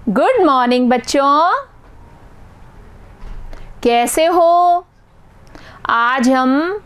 Good morning बच्चों, कैसे हो। आज हम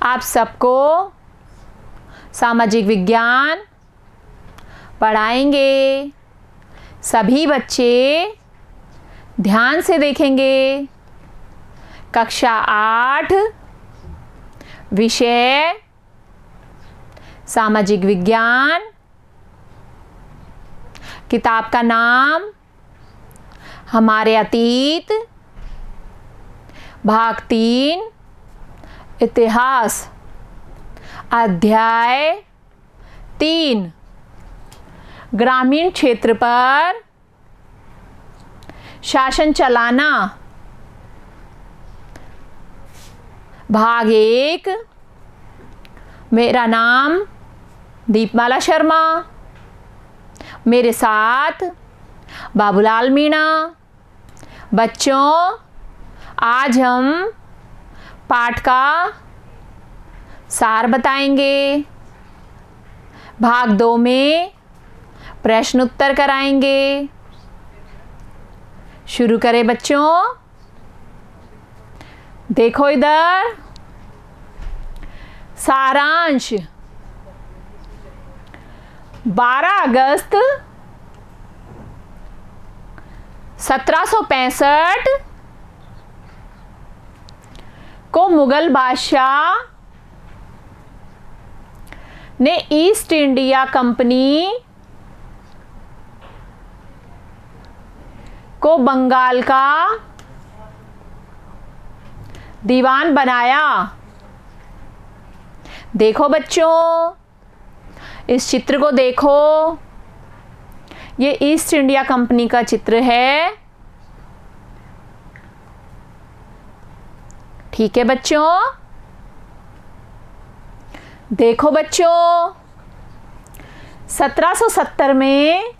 आप सबको सामाजिक विज्ञान पढ़ाएंगे। सभी बच्चे ध्यान से देखेंगे। कक्षा 8 विषय सामाजिक विज्ञान। किताब का नाम हमारे अतीत, भाग 3 इतिहास, अध्याय 3 ग्रामीण क्षेत्र पर शासन चलाना। भाग 1। मेरा नाम दीपमाला शर्मा, मेरे साथ बाबूलाल मीणा। बच्चों, आज हम पाठ का सार बताएंगे। भाग 2 में प्रश्न उत्तर कराएंगे। शुरू करें बच्चों। देखो इधर सारांश। 12 अगस्त 1765 को मुगल बादशाह ने ईस्ट इंडिया कंपनी को बंगाल का दीवान बनाया। देखो बच्चों, इस चित्र को देखो। ये ईस्ट इंडिया कंपनी का चित्र है। ठीक है बच्चों। देखो बच्चों, 1770 में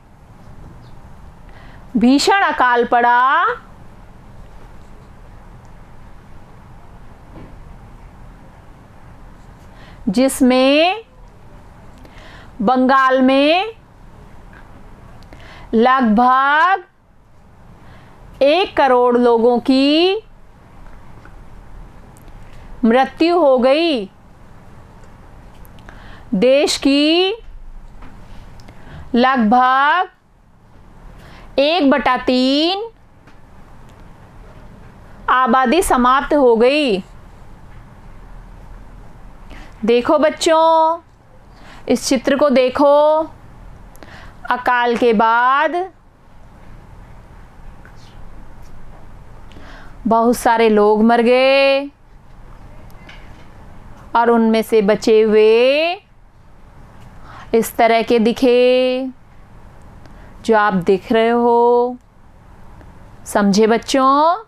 भीषण अकाल पड़ा। जिसमें बंगाल में लगभग 1 करोड़ लोगों की मृत्यु हो गई। देश की लगभग 1/3 आबादी समाप्त हो गई। देखो बच्चों, इस चित्र को देखो। अकाल के बाद बहुत सारे लोग मर गए और उनमें से बचे हुए इस तरह के दिखे जो आप देख रहे हो। समझे बच्चों।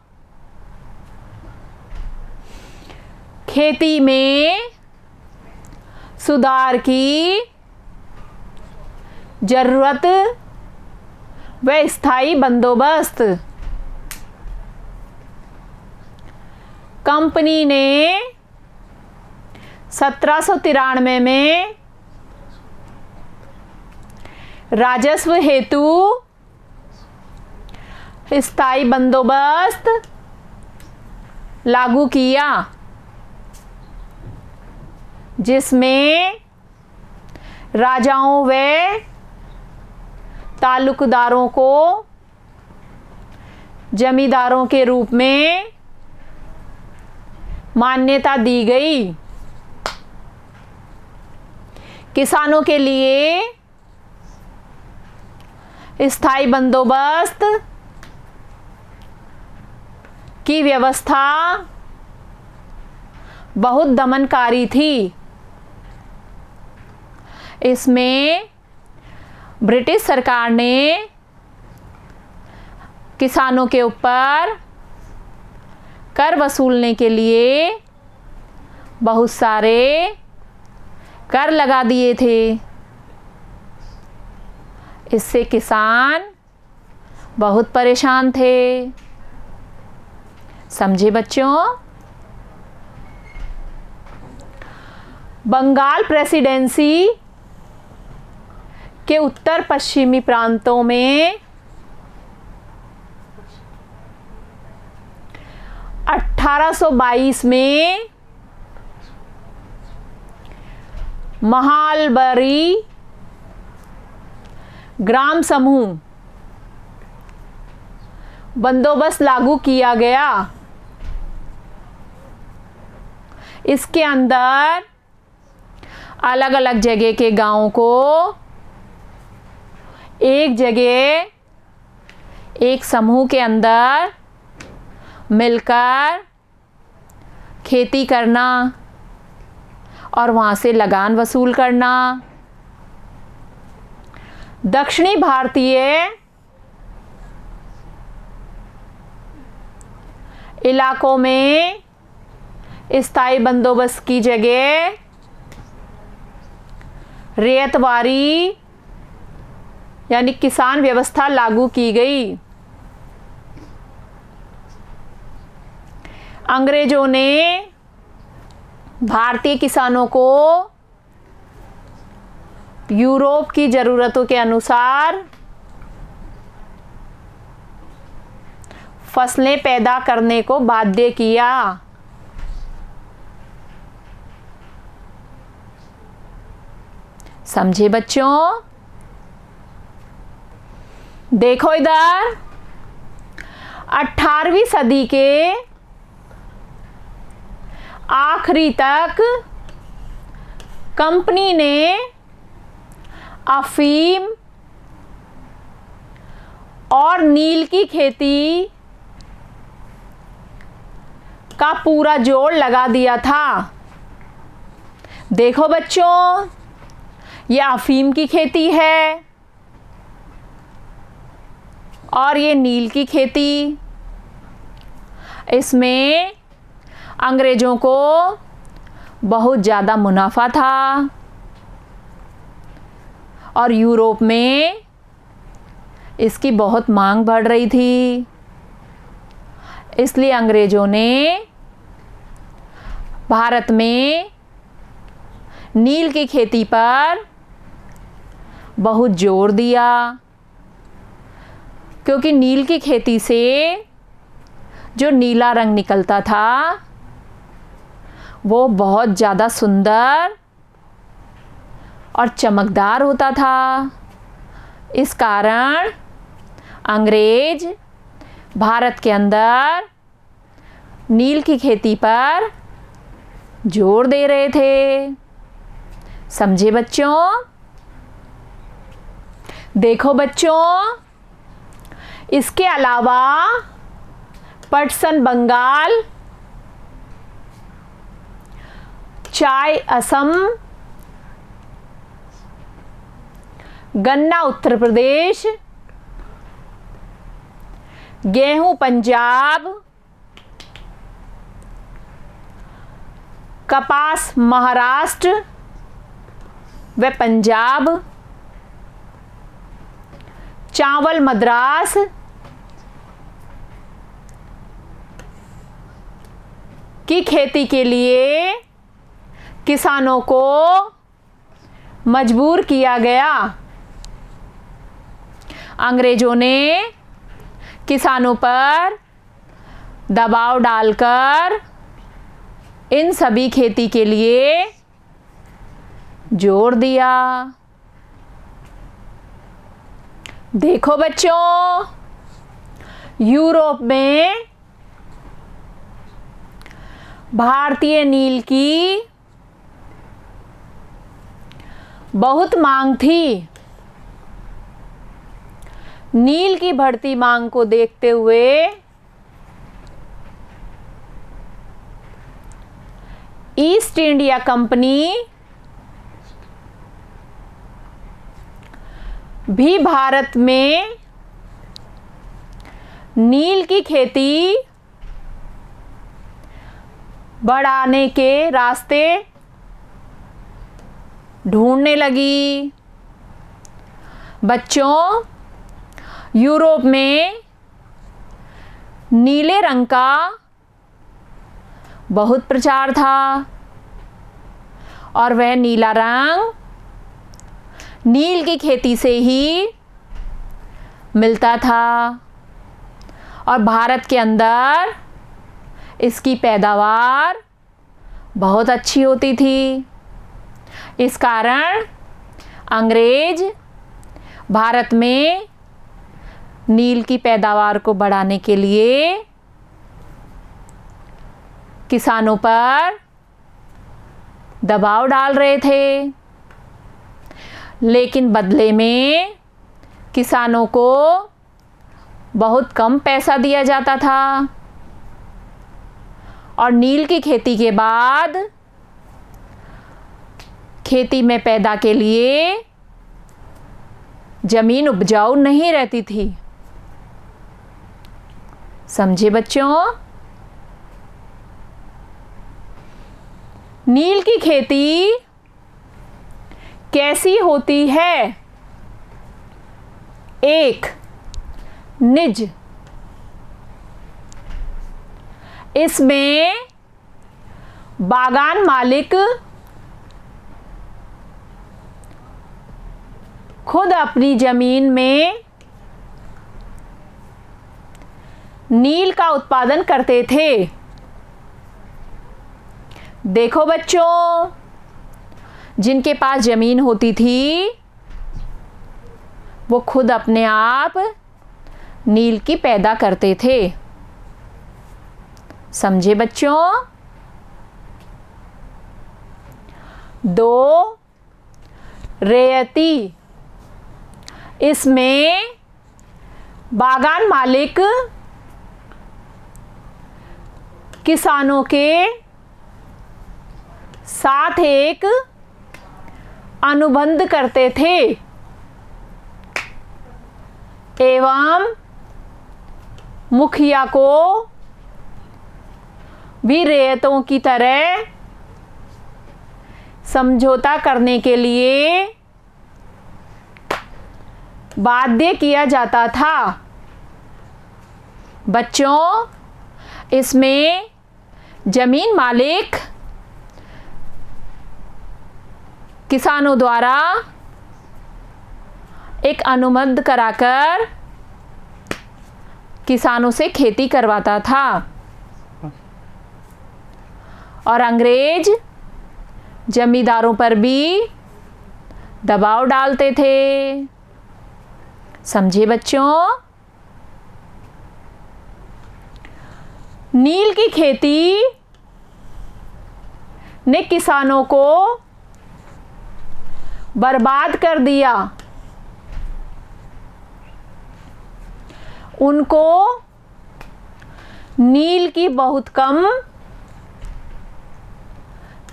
खेती में सुधार की जरूरत व स्थायी बंदोबस्त। कंपनी ने 1793 में राजस्व हेतु स्थायी बंदोबस्त लागू किया, जिसमें राजाओं व तालुकदारों को जमींदारों के रूप में मान्यता दी गई। किसानों के लिए स्थायी बंदोबस्त की व्यवस्था बहुत दमनकारी थी। इसमें ब्रिटिश सरकार ने किसानों के ऊपर कर वसूलने के लिए बहुत सारे कर लगा दिए थे। इससे किसान बहुत परेशान थे। समझे बच्चों। बंगाल प्रेसिडेंसी के उत्तर पश्चिमी प्रांतों में 1822 में महालबरी ग्राम समूह बंदोबस्त लागू किया गया। इसके अंदर अलग अलग जगह के गांवों को एक जगह एक समूह के अंदर मिलकर खेती करना और वहाँ से लगान वसूल करना। दक्षिणी भारतीय इलाकों में स्थायी बंदोबस्त की जगह रैयतवारी यानी किसान व्यवस्था लागू की गई। अंग्रेजों ने भारतीय किसानों को यूरोप की ज़रूरतों के अनुसार फसलें पैदा करने को बाध्य किया। समझे बच्चों? देखो इधर 18वीं सदी के आखिरी तक कंपनी ने अफीम और नील की खेती का पूरा जोड़ लगा दिया था। देखो बच्चों, ये अफीम की खेती है और ये नील की खेती। इसमें अंग्रेज़ों को बहुत ज़्यादा मुनाफा था और यूरोप में इसकी बहुत मांग बढ़ रही थी। इसलिए अंग्रेज़ों ने भारत में नील की खेती पर बहुत जोर दिया, क्योंकि नील की खेती से जो नीला रंग निकलता था वो बहुत ज़्यादा सुंदर और चमकदार होता था। इस कारण अंग्रेज भारत के अंदर नील की खेती पर जोर दे रहे थे। समझे बच्चों? देखो बच्चों, इसके अलावा पटसन बंगाल, चाय असम, गन्ना उत्तर प्रदेश, गेहूं पंजाब, कपास महाराष्ट्र व पंजाब, चावल मद्रास, की खेती के लिए किसानों को मजबूर किया गया। अंग्रेजों ने किसानों पर दबाव डालकर इन सभी खेती के लिए जोर दिया। देखो बच्चों, यूरोप में भारतीय नील की बहुत मांग थी। नील की बढ़ती मांग को देखते हुए ईस्ट इंडिया कंपनी भी भारत में नील की खेती बढ़ाने के रास्ते ढूंढने लगी। बच्चों, यूरोप में नीले रंग का बहुत प्रचार था और वह नीला रंग नील की खेती से ही मिलता था और भारत के अंदर इसकी पैदावार बहुत अच्छी होती थी। इस कारण अंग्रेज भारत में नील की पैदावार को बढ़ाने के लिए किसानों पर दबाव डाल रहे थे, लेकिन बदले में किसानों को बहुत कम पैसा दिया जाता था और नील की खेती के बाद खेती में पैदा के लिए जमीन उपजाऊ नहीं रहती थी। समझे बच्चों? नील की खेती कैसी होती है? एक, निज। इसमें बागान मालिक खुद अपनी जमीन में नील का उत्पादन करते थे। देखो बच्चों, जिनके पास जमीन होती थी वो खुद अपने आप नील की पैदा करते थे। समझे बच्चों? दो, रेयती। इसमें बागान मालिक किसानों के साथ एक अनुबंध करते थे एवं मुखिया को भी रेयतों की तरह समझौता करने के लिए बाध्य किया जाता था। बच्चों, इसमें जमीन मालिक किसानों द्वारा एक अनुबंध कराकर किसानों से खेती करवाता था और अंग्रेज जमींदारों पर भी दबाव डालते थे। समझे बच्चों? नील की खेती ने किसानों को बर्बाद कर दिया। उनको नील की बहुत कम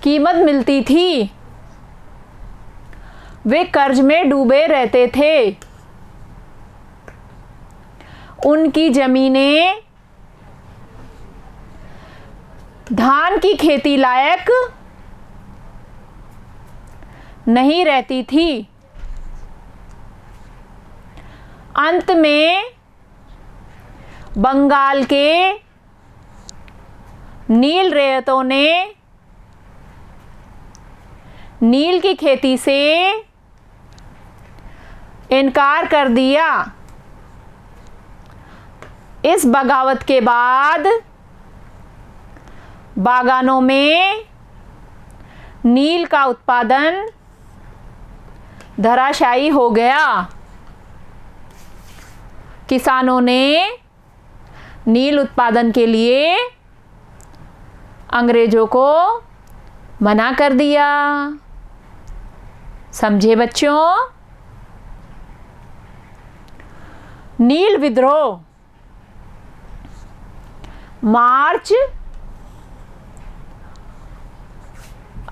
कीमत मिलती थी। वे कर्ज में डूबे रहते थे। उनकी जमीनें धान की खेती लायक नहीं रहती थी। अंत में बंगाल के नील रेयतों ने नील की खेती से इनकार कर दिया। इस बगावत के बाद बागानों में नील का उत्पादन धराशायी हो गया। किसानों ने नील उत्पादन के लिए अंग्रेजों को मना कर दिया। समझे बच्चों? नील विद्रोह मार्च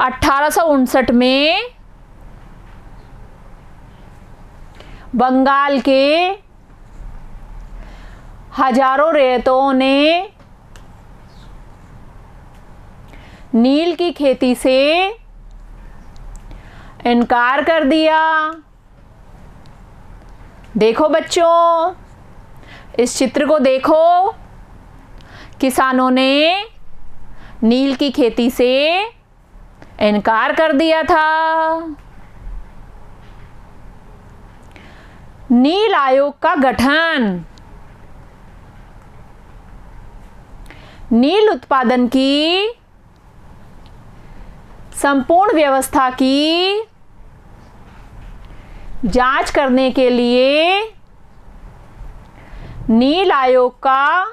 1859 में बंगाल के हजारों रेयतों ने नील की खेती से इनकार कर दिया। देखो बच्चों, इस चित्र को देखो। किसानों ने नील की खेती से इनकार कर दिया था। नील आयोग का गठन। नील उत्पादन की संपूर्ण व्यवस्था की जांच करने के लिए नील आयोग का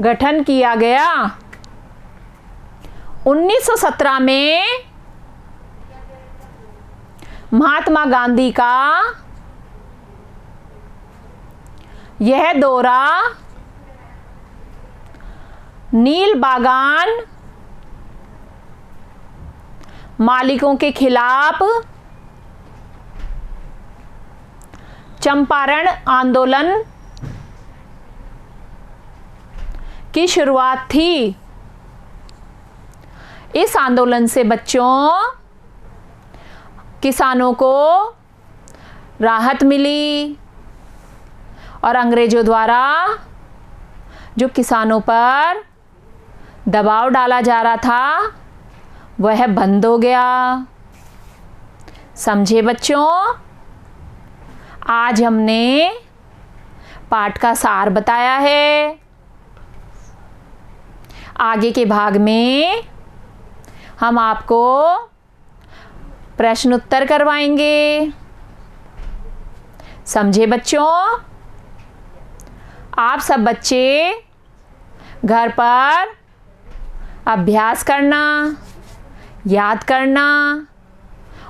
गठन किया गया। 1917 में महात्मा गांधी का यह दौरा नील बागान मालिकों के खिलाफ चंपारण आंदोलन की शुरुआत थी। इस आंदोलन से बच्चों किसानों को राहत मिली और अंग्रेजों द्वारा जो किसानों पर दबाव डाला जा रहा था वह बंद हो गया। समझे बच्चों? आज हमने पाठ का सार बताया है। आगे के भाग में हम आपको प्रश्न उत्तर करवाएंगे। समझे बच्चों? आप सब बच्चे घर पर अभ्यास करना, याद करना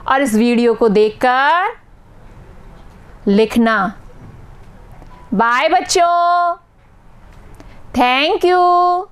और इस वीडियो को देखकर लिखना। बाय बच्चों, थैंक यू।